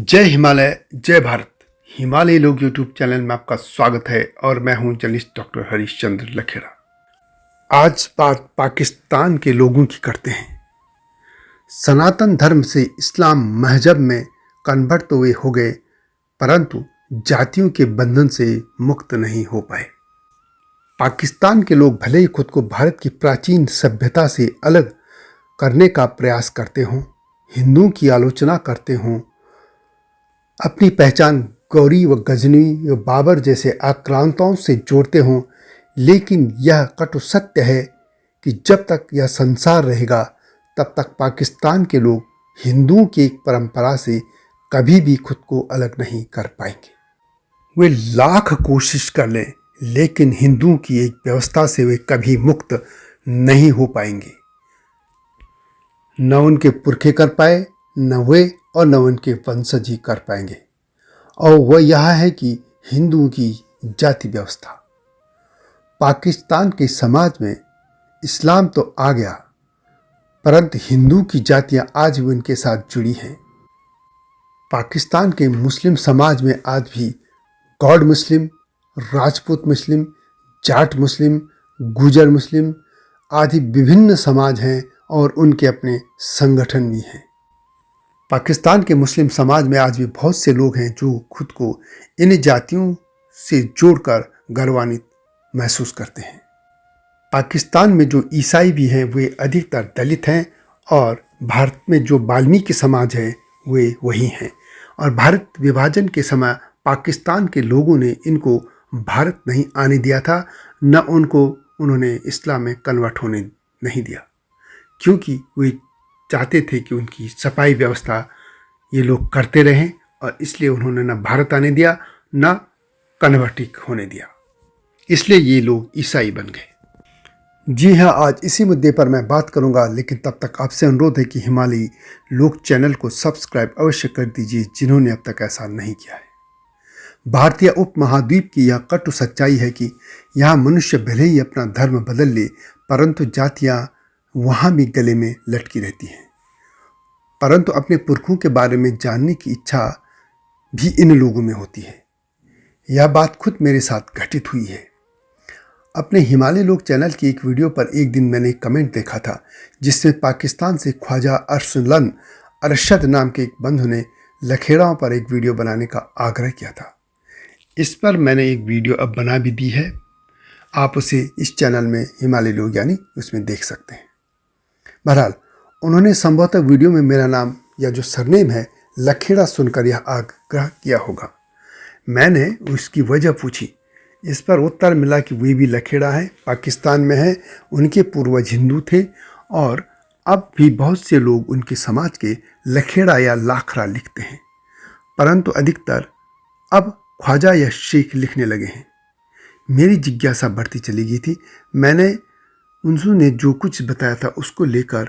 जय हिमालय जय भारत। हिमालय लोग यूट्यूब चैनल में आपका स्वागत है और मैं हूं जर्नलिस्ट डॉक्टर हरीशचंद्र लखेड़ा। आज बात पाकिस्तान के लोगों की करते हैं। सनातन धर्म से इस्लाम मजहब में कन्वर्ट तो वे हो गए, परंतु जातियों के बंधन से मुक्त नहीं हो पाए। पाकिस्तान के लोग भले ही खुद को भारत की प्राचीन सभ्यता से अलग करने का प्रयास करते हों, हिंदुओं की आलोचना करते हों, अपनी पहचान गौरी व गजनी व बाबर जैसे आक्रांताओं से जोड़ते हों, लेकिन यह कटु सत्य है कि जब तक यह संसार रहेगा तब तक पाकिस्तान के लोग हिंदुओं की एक परंपरा से कभी भी खुद को अलग नहीं कर पाएंगे। वे लाख कोशिश कर लें, लेकिन हिंदुओं की एक व्यवस्था से वे कभी मुक्त नहीं हो पाएंगे। न उनके पुरखे कर पाए, न वे और न उनके वंशज ही कर पाएंगे। और वह यह है कि हिंदुओं की जाति व्यवस्था। पाकिस्तान के समाज में इस्लाम तो आ गया, परंतु हिंदू की जातियां आज भी उनके साथ जुड़ी हैं। पाकिस्तान के मुस्लिम समाज में आज भी गौड़ मुस्लिम, राजपूत मुस्लिम, जाट मुस्लिम, गुजर मुस्लिम आदि विभिन्न समाज हैं और उनके अपने संगठन भी हैं। पाकिस्तान के मुस्लिम समाज में आज भी बहुत से लोग हैं जो खुद को इन जातियों से जोड़कर गर्वान्वित महसूस करते हैं। पाकिस्तान में जो ईसाई भी हैं वे अधिकतर दलित हैं और भारत में जो वाल्मीकि समाज है वे वही हैं। और भारत विभाजन के समय पाकिस्तान के लोगों ने इनको भारत नहीं आने दिया था, न उन्होंने इस्लाम में कन्वर्ट होने नहीं दिया, क्योंकि वे चाहते थे कि उनकी सफाई व्यवस्था ये लोग करते रहें और इसलिए उन्होंने न भारत आने दिया न कन्वर्टिक होने दिया। इसलिए ये लोग ईसाई बन गए। जी हाँ, आज इसी मुद्दे पर मैं बात करूंगा, लेकिन तब तक आपसे अनुरोध है कि हिमालय लोग चैनल को सब्सक्राइब अवश्य कर दीजिए जिन्होंने अब तक ऐसा नहीं किया है। भारतीय उपमहाद्वीप की यह कटु सच्चाई है कि यहाँ मनुष्य भले ही अपना धर्म बदल ले, परंतु जातियाँ वहाँ भी गले में लटकी रहती हैं। परंतु अपने पुरखों के बारे में जानने की इच्छा भी इन लोगों में होती है। यह बात खुद मेरे साथ घटित हुई है। अपने हिमालय लोग चैनल की एक वीडियो पर एक दिन मैंने एक कमेंट देखा था, जिसमें पाकिस्तान से ख्वाजा अरसलन अरशद नाम के एक बंधु ने लखेड़ाओं पर एक वीडियो बनाने का आग्रह किया था। इस पर मैंने एक वीडियो अब बना भी दी है, आप उसे इस चैनल में हिमालय लोग यानी उसमें देख सकते हैं। बहरहाल उन्होंने संभवतः वीडियो में मेरा नाम या जो सरनेम है लखेड़ा सुनकर यह आग्रह किया होगा। मैंने उसकी वजह पूछी। इस पर उत्तर मिला कि वे भी लखेड़ा हैं, पाकिस्तान में हैं, उनके पूर्वज हिंदू थे और अब भी बहुत से लोग उनके समाज के लखेड़ा या लाखड़ा लिखते हैं, परंतु अधिकतर अब ख्वाजा या शेख लिखने लगे हैं। मेरी जिज्ञासा बढ़ती चली गई थी। मैंने उन्होंने जो कुछ बताया था उसको लेकर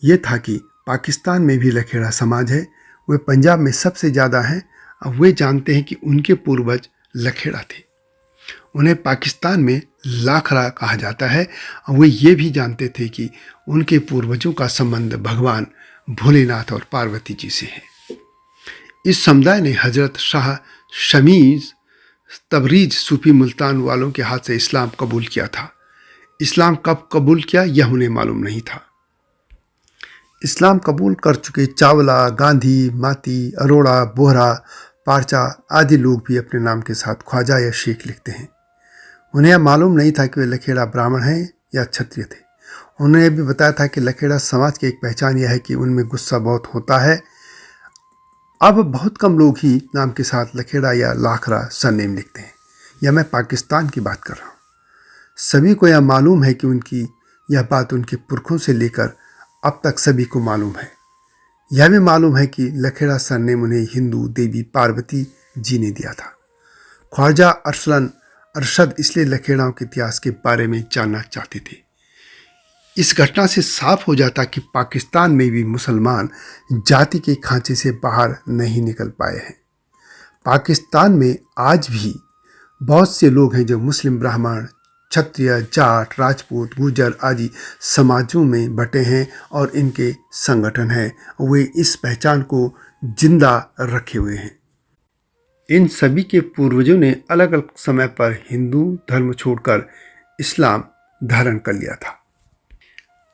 ये था कि पाकिस्तान में भी लखेड़ा समाज है, वे पंजाब में सबसे ज़्यादा हैं। अब वे जानते हैं कि उनके पूर्वज लखेड़ा थे, उन्हें पाकिस्तान में लाखड़ा कहा जाता है। और वे ये भी जानते थे कि उनके पूर्वजों का संबंध भगवान भोलेनाथ और पार्वती जी से है। इस समुदाय ने हजरत शाह शमीज तबरीज सूफी मुल्तान वालों के हाथ से इस्लाम कबूल किया था। इस्लाम कब कबूल किया यह उन्हें मालूम नहीं था। इस्लाम कबूल कर चुके चावला, गांधी, माती, अरोड़ा, बोहरा, पारचा आदि लोग भी अपने नाम के साथ ख्वाजा या शेख लिखते हैं। उन्हें यह मालूम नहीं था कि वे लखेड़ा ब्राह्मण हैं या क्षत्रिय थे। उन्होंने यह भी बताया था कि लखेड़ा समाज की एक पहचान यह है कि उनमें गुस्सा बहुत होता है। अब बहुत कम लोग ही नाम के साथ लखेड़ा या लाखड़ा सरनेम लिखते हैं। यह मैं पाकिस्तान की बात कर रहा हूँ। सभी को यह मालूम है कि उनकी यह बात उनके पुरखों से लेकर अब तक सभी को मालूम है। यह भी मालूम है कि लखेड़ा सरनेम उन्हें हिंदू देवी पार्वती जी ने दिया था। ख्वाजा अरसलन अरशद इसलिए लखेड़ाओं के इतिहास के बारे में जानना चाहते थे। इस घटना से साफ हो जाता कि पाकिस्तान में भी मुसलमान जाति के खांचे से बाहर नहीं निकल पाए हैं। पाकिस्तान में आज भी बहुत से लोग हैं जो मुस्लिम, ब्राह्मण, क्षत्रिय, जाट, राजपूत, गुर्जर आदि समाजों में बटे हैं और इनके संगठन हैं। वे इस पहचान को जिंदा रखे हुए हैं। इन सभी के पूर्वजों ने अलग अलग समय पर हिंदू धर्म छोड़कर इस्लाम धारण कर लिया था।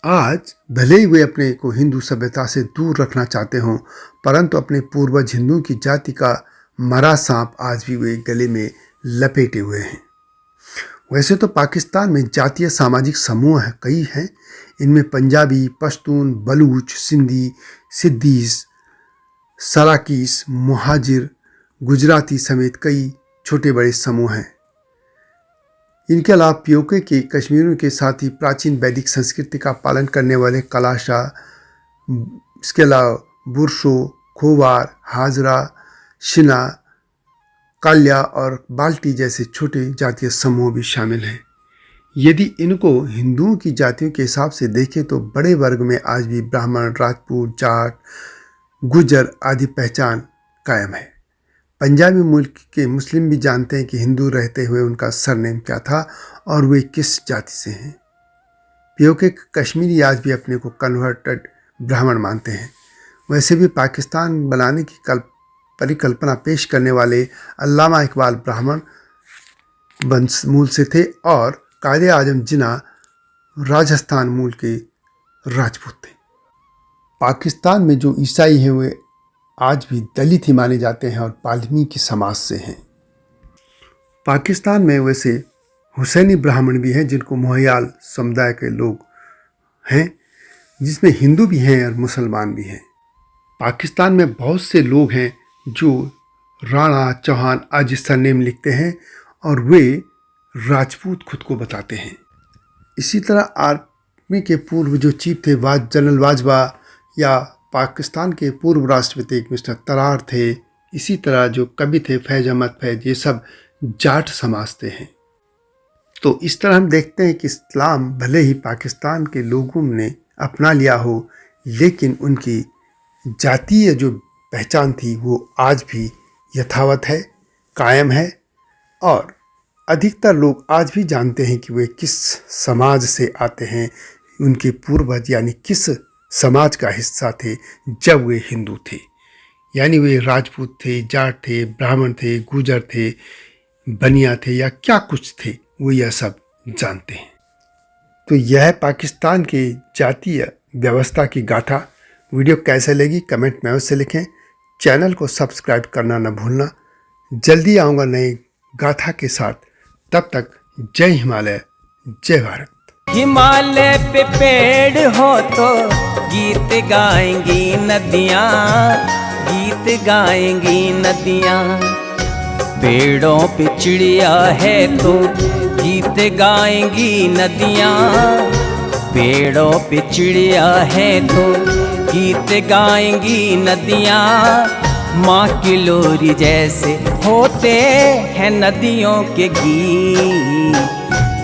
आज भले ही वे अपने को हिंदू सभ्यता से दूर रखना चाहते हों, परंतु अपने पूर्वज हिंदुओं की जाति का मरा सांप आज भी वे गले में लपेटे हुए हैं। वैसे तो पाकिस्तान में जातीय सामाजिक समूह कई हैं। इनमें पंजाबी, पश्तून, बलूच, सिंधी, सिद्दीस, सराकीस, मुहाजिर, गुजराती समेत कई छोटे बड़े समूह हैं। इनके अलावा पीओके के कश्मीरियों के साथ ही प्राचीन वैदिक संस्कृति का पालन करने वाले कलाशा, इसके अलावा बुरशो, खोवार, हाजरा, शिना, काल्या और बाल्टी जैसे छोटे जातीय समूह भी शामिल हैं। यदि इनको हिंदुओं की जातियों के हिसाब से देखें तो बड़े वर्ग में आज भी ब्राह्मण, राजपूत, जाट, गुजर आदि पहचान कायम है। पंजाबी मुल्क के मुस्लिम भी जानते हैं कि हिंदू रहते हुए उनका सरनेम क्या था और वे किस जाति से हैं। पीओके कश्मीरी आज भी अपने को कन्वर्टेड ब्राह्मण मानते हैं। वैसे भी पाकिस्तान बनाने की परिकल्पना पेश करने वाले अल्लामा इकबाल ब्राह्मण वंश मूल से थे और कायदे आजम जिन्ना राजस्थान मूल के राजपूत थे। पाकिस्तान में जो ईसाई हैं वे आज भी दलित ही माने जाते हैं और वाल्मीकि समाज से हैं। पाकिस्तान में वैसे हुसैनी ब्राह्मण भी हैं जिनको मोहयाल समुदाय के लोग हैं, जिसमें हिंदू भी हैं और मुसलमान भी हैं। पाकिस्तान में बहुत से लोग हैं जो राणा, चौहान आदि सरनेम लिखते हैं और वे राजपूत खुद को बताते हैं। इसी तरह आर्मी के पूर्व जो चीफ थे जनरल बाजवा या पाकिस्तान के पूर्व राष्ट्रपति मिस्टर तरार थे, इसी तरह जो कवि थे फैज अहमद फैज, ये सब जाट समाजते हैं। तो इस तरह हम देखते हैं कि इस्लाम भले ही पाकिस्तान के लोगों ने अपना लिया हो, लेकिन उनकी जातीय जो पहचान थी वो आज भी यथावत है, कायम है और अधिकतर लोग आज भी जानते हैं कि वे किस समाज से आते हैं, उनके पूर्वज यानी किस समाज का हिस्सा थे जब वे हिंदू थे। यानी वे राजपूत थे, जाट थे, ब्राह्मण थे, गुजर थे, बनिया थे या क्या कुछ थे, वो यह सब जानते हैं। तो यह पाकिस्तान के जातीय व्यवस्था की गाथा। वीडियो कैसे लगी कमेंट में अवश्य लिखें। चैनल को सब्सक्राइब करना न भूलना। जल्दी आऊँगा नई गाथा के साथ, तब तक जय हिमालय, जय भारत। हिमालय पे पेड़ हो तो गीत गाएंगी नदियाँ, गीत गाएंगी नदियाँ। पेड़ों पे चिड़िया है तो गीत गाएंगी नदियाँ, पेड़ों पे चिड़िया है तो गीत गाएंगी नदियाँ। माँ की लोरी जैसे होते हैं नदियों के गीत।